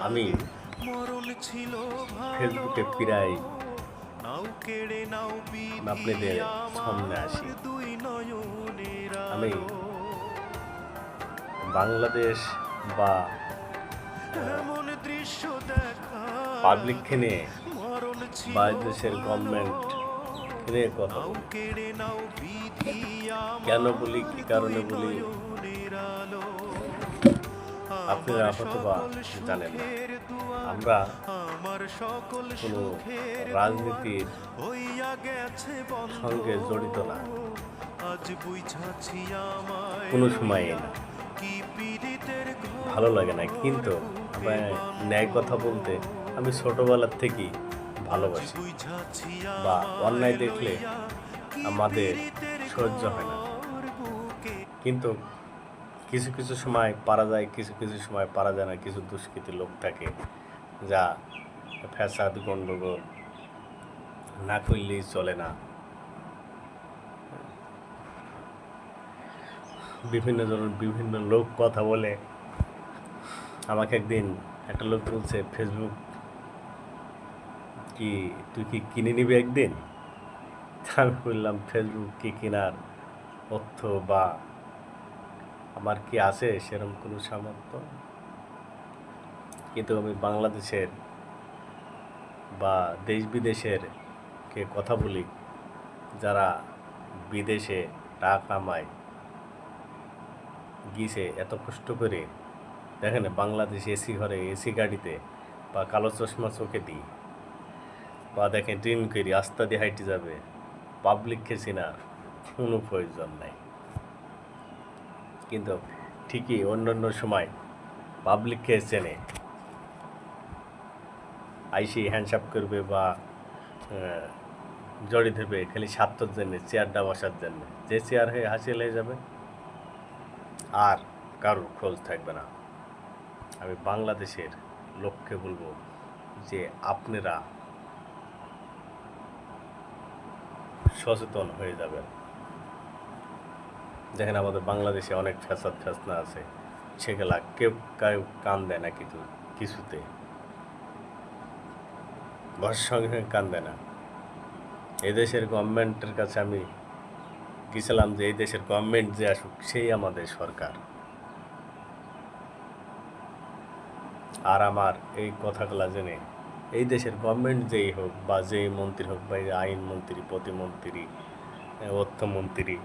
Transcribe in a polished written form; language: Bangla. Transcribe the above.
আমি ফেসবুকে প্রায় আপনাদের সামনে আসি। আমি বাংলাদেশ বা পাবলিককে নিয়ে বা দেশের গভর্নমেন্ট নিয়ে কথা কেন বলি, কি কারণে বলি আপনারা হয়তো বা জানেন না। আমরা কোনো রাজনীতির সঙ্গে জড়িত না, কোনো সময়ই না, ভালো লাগে না। কিন্তু ন্যায় কথা বলতে আমি ছোটবেলার থেকেই ভালোবাসি, বা অন্যায় দেখলে আমাদের সহ্য হয় না। কিন্তু কিছু কিছু সময় পারা যায়, কিছু কিছু সময় পারা যায় না। কিছু দুষ্কৃতী লোক থাকে যা ফ্যাসাদ গণ্ডগোল না করলেই চলে না। বিভিন্ন ধরনের বিভিন্ন লোক কথা বলে। আমাকে একদিন একটা লোক বলছে, ফেসবুক কি তুই কি কিনে নিবি একদিন? আমি বললাম, ফেসবুক কি কেনার অর্থ বা আমার কি আছে সেরকম কোনো সামর্থ্য? কিন্তু আমি বাংলাদেশের বা দেশ বিদেশের কে কথা বলি, যারা বিদেশে টাকা কামায় গিয়েছে এত কষ্ট করে। দেখেন, বাংলাদেশ এসি ঘরে, এসি গাড়িতে, বা কালো চশমা চোখে দিই, বা দেখেন ট্রেন করি আস্তা দিয়ে হাইটে যাবে, পাবলিককে চেনার কোনো প্রয়োজন নাই। কিন্তু ঠিকই অন্যান্য সময় পাবলিককে চেনে, আইসি হ্যান্ডসাপ করবে বা জড়ি ধরবে খালি স্বার্থর জন্যে, চেয়ারটা বসার জন্যে। যে চেয়ার হয়ে হাসিল হয়ে যাবে, আর কারোর খোঁজ থাকবে না। আমি বাংলাদেশের লোককে বলবো যে আপনারা সচেতন হয়ে যাবেন। দেখেন, আমাদের বাংলাদেশে অনেক ফ্যাসাদ ফ্যাসনা আছে, সেগুলা কেউ কান দেয় না, কিছুতে ঘর সঙ্গে কান দেয় না। এদেশের গভর্নমেন্টের কাছে আমি গেছিলাম যে এই দেশের গভর্নমেন্ট যে আসুক, সেই আমাদের সরকার। আর আমার এই কথাগুলা জেনে এই দেশের গভর্নমেন্ট যেই হোক, বা যেই মন্ত্রী হোক, বা আইন মন্ত্রী, প্রতিমন্ত্রী, অর্থমন্ত্রী,